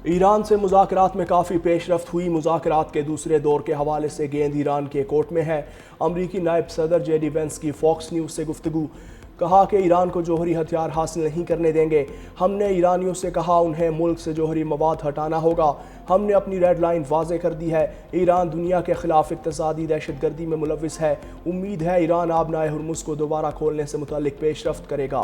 ایران سے مذاکرات میں کافی پیش رفت ہوئی۔ مذاکرات کے دوسرے دور کے حوالے سے گیند ایران کے کورٹ میں ہے۔ امریکی نائب صدر جے ڈی وینس کی فاکس نیوز سے گفتگو، کہا کہ ایران کو جوہری ہتھیار حاصل نہیں کرنے دیں گے۔ ہم نے ایرانیوں سے کہا انہیں ملک سے جوہری مواد ہٹانا ہوگا۔ ہم نے اپنی ریڈ لائن واضح کر دی ہے۔ ایران دنیا کے خلاف اقتصادی دہشت گردی میں ملوث ہے۔ امید ہے ایران آبنائے ہرمز کو دوبارہ کھولنے سے متعلق پیش رفت کرے گا۔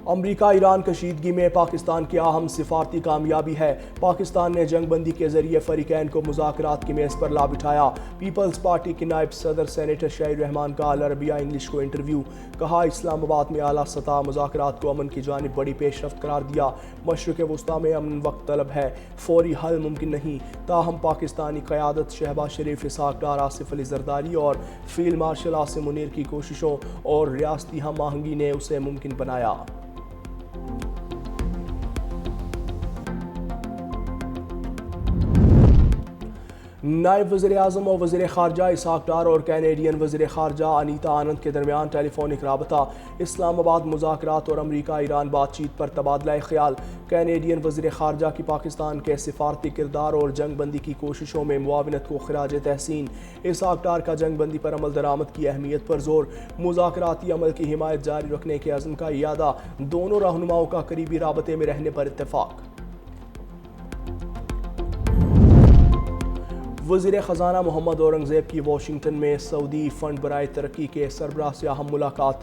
امریکہ ایران کشیدگی میں پاکستان کی اہم سفارتی کامیابی ہے۔ پاکستان نے جنگ بندی کے ذریعے فریقین کو مذاکرات کی میز پر لا بٹھایا۔ پیپلز پارٹی کے نائب صدر سینیٹر شہید رحمان کا العربیہ انگلش کو انٹرویو، کہا اسلام آباد میں اعلیٰ سطح مذاکرات کو امن کی جانب بڑی پیش رفت قرار دیا۔ مشرق وسطیٰ میں امن وقت طلب ہے، فوری حل ممکن نہیں، تاہم پاکستانی قیادت شہباز شریف، اسحاق ڈار، آصف علی زرداری اور فیلڈ مارشل عاصم منیر کی کوششوں اور ریاستی ہم آہنگی نے اسے ممکن بنایا۔ نائب وزیر اعظم اور وزیر خارجہ اسحاق ڈار اور کینیڈین وزیر خارجہ انیتا آنند کے درمیان ٹیلی فونک رابطہ۔ اسلام آباد مذاکرات اور امریکہ ایران بات چیت پر تبادلہ خیال۔ کینیڈین وزیر خارجہ کی پاکستان کے سفارتی کردار اور جنگ بندی کی کوششوں میں معاونت کو خراج تحسین۔ اسحاق ڈار کا جنگ بندی پر عمل درآمد کی اہمیت پر زور۔ مذاکراتی عمل کی حمایت جاری رکھنے کے عزم کا اعادہ۔ دونوں رہنماؤں کا قریبی رابطے میں رہنے پر اتفاق۔ وزیر خزانہ محمد اورنگزیب کی واشنگٹن میں سعودی فنڈ برائے ترقی کے سربراہ سے اہم ملاقات۔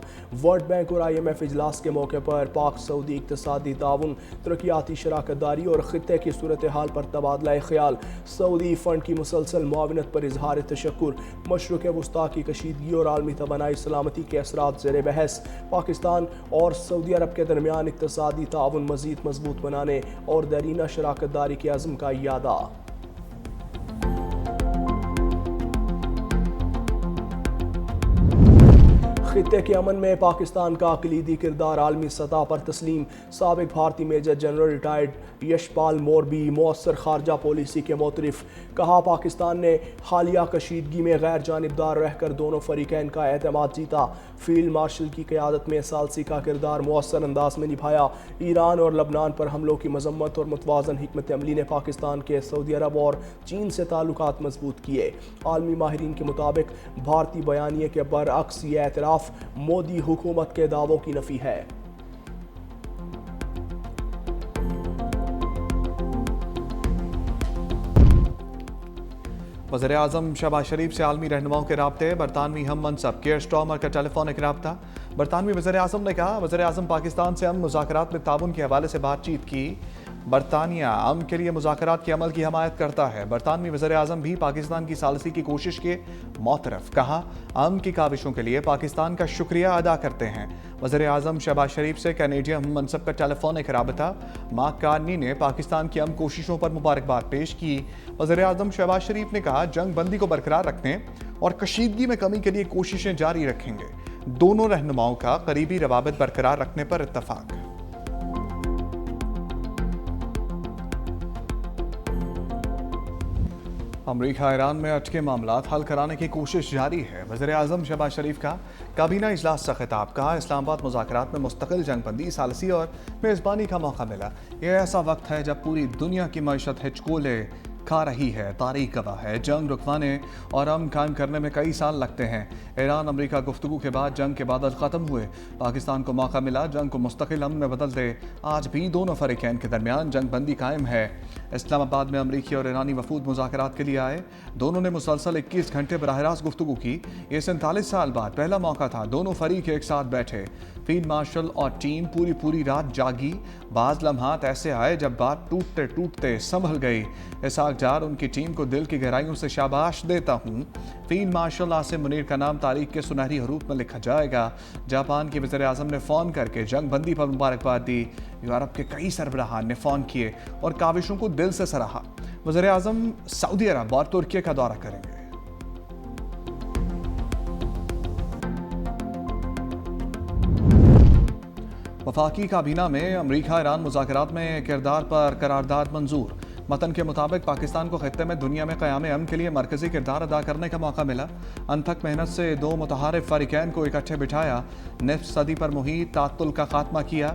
ورلڈ بینک اور آئی ایم ایف اجلاس کے موقع پر پاک سعودی اقتصادی تعاون، ترقیاتی شراکت داری اور خطے کی صورتحال پر تبادلہ خیال۔ سعودی فنڈ کی مسلسل معاونت پر اظہار تشکر۔ مشرق وسطیٰ کی کشیدگی اور عالمی توانائی سلامتی کے اثرات زیر بحث۔ پاکستان اور سعودی عرب کے درمیان اقتصادی تعاون مزید مضبوط بنانے اور دیرینہ شراکت داری کے عزم کا اعادہ۔ خطے کے امن میں پاکستان کا کلیدی کردار عالمی سطح پر تسلیم۔ سابق بھارتی میجر جنرل ریٹائرڈ یش پال موربی مؤثر خارجہ پالیسی کے معترف، کہا پاکستان نے حالیہ کشیدگی میں غیر جانبدار رہ کر دونوں فریقین کا اعتماد جیتا۔ فیلڈ مارشل کی قیادت میں ثالثی کا کردار مؤثر انداز میں نبھایا۔ ایران اور لبنان پر حملوں کی مذمت اور متوازن حکمت عملی نے پاکستان کے سعودی عرب اور چین سے تعلقات مضبوط کیے۔ عالمی ماہرین کے مطابق بھارتی بیانیے کے برعکس یہ اعتراف مودی حکومت کے دعووں کی نفی ہے۔ وزیر اعظم شہباز شریف سے عالمی رہنماؤں کے رابطے۔ برطانوی ہم منصب کیئر سٹارمر کا ٹیلی فونک رابطہ۔ برطانوی وزیر اعظم نے کہا وزیر اعظم پاکستان سے امن مذاکرات میں تعاون کے حوالے سے بات چیت کی۔ برطانیہ امن کے لیے مذاکرات کے عمل کی حمایت کرتا ہے۔ برطانوی وزیر اعظم بھی پاکستان کی ثالثی کی کوشش کے معترف، کہا امن کی کاوشوں کے لیے پاکستان کا شکریہ ادا کرتے ہیں۔ وزیر اعظم شہباز شریف سے کینیڈین ہم منصب کا ٹیلی فونک رابطہ۔ مارک کارنی نے پاکستان کی امن کوششوں پر مبارکباد پیش کی۔ وزیر اعظم شہباز شریف نے کہا جنگ بندی کو برقرار رکھنے اور کشیدگی میں کمی کے لیے کوششیں جاری رکھیں گے۔ دونوں رہنماؤں کا قریبی روابط برقرار رکھنے پر اتفاق۔ امریکہ ایران میں اٹکے معاملات حل کرانے کی کوشش جاری ہے۔ وزیر اعظم شہباز شریف کا کابینہ اجلاس سے خطاب، کہا اسلام آباد مذاکرات میں مستقل جنگ بندی، ثالثی اور میزبانی کا موقع ملا۔ یہ ایسا وقت ہے جب پوری دنیا کی معیشت ہچکولے کھا رہی ہے۔ تاریخ گواہ ہے جنگ رکوانے اور امن قائم کرنے میں کئی سال لگتے ہیں۔ ایران امریکہ گفتگو کے بعد جنگ کے بادل ختم ہوئے۔ پاکستان کو موقع ملا جنگ کو مستقل امن میں بدل دے۔ آج بھی دونوں فریقین کے درمیان جنگ بندی قائم ہے۔ اسلام آباد میں امریکی اور ایرانی وفود مذاکرات کے لیے آئے۔ دونوں نے مسلسل 21 گھنٹے براہ راست گفتگو کی۔ یہ 47 سال بعد پہلا موقع تھا دونوں فریق ایک ساتھ بیٹھے۔ فیلڈ مارشل اور ٹیم پوری رات جاگی۔ بعض لمحات ایسے آئے جب بات ٹوٹتے ٹوٹتے سنبھل گئی۔ اسحاق ڈار ان کی ٹیم کو دل کی گہرائیوں سے شاباش دیتا ہوں۔ فیلڈ مارشل عاصم منیر کا نام تاریخ کے سنہری حروف میں لکھا جائے گا۔ جاپان کے وزیر اعظم نے فون کر کے جنگ بندی پر مبارکباد دی۔ یورپ کے کئی سربراہان نے فون کیے اور کاوشوں کو دل سے سراہا۔ وزیر اعظم سعودی عرب اور ترکی کا دورہ کریں گے۔ وفاقی کابینہ میں امریکہ ایران مذاکرات میں کردار پر قرارداد منظور۔ متن کے مطابق پاکستان کو خطے میں دنیا میں قیام امن کے لیے مرکزی کردار ادا کرنے کا موقع ملا۔ انتھک محنت سے دو متحارب فریقین کو اکٹھے بٹھایا، نصف صدی پر محیط تعطل کا خاتمہ کیا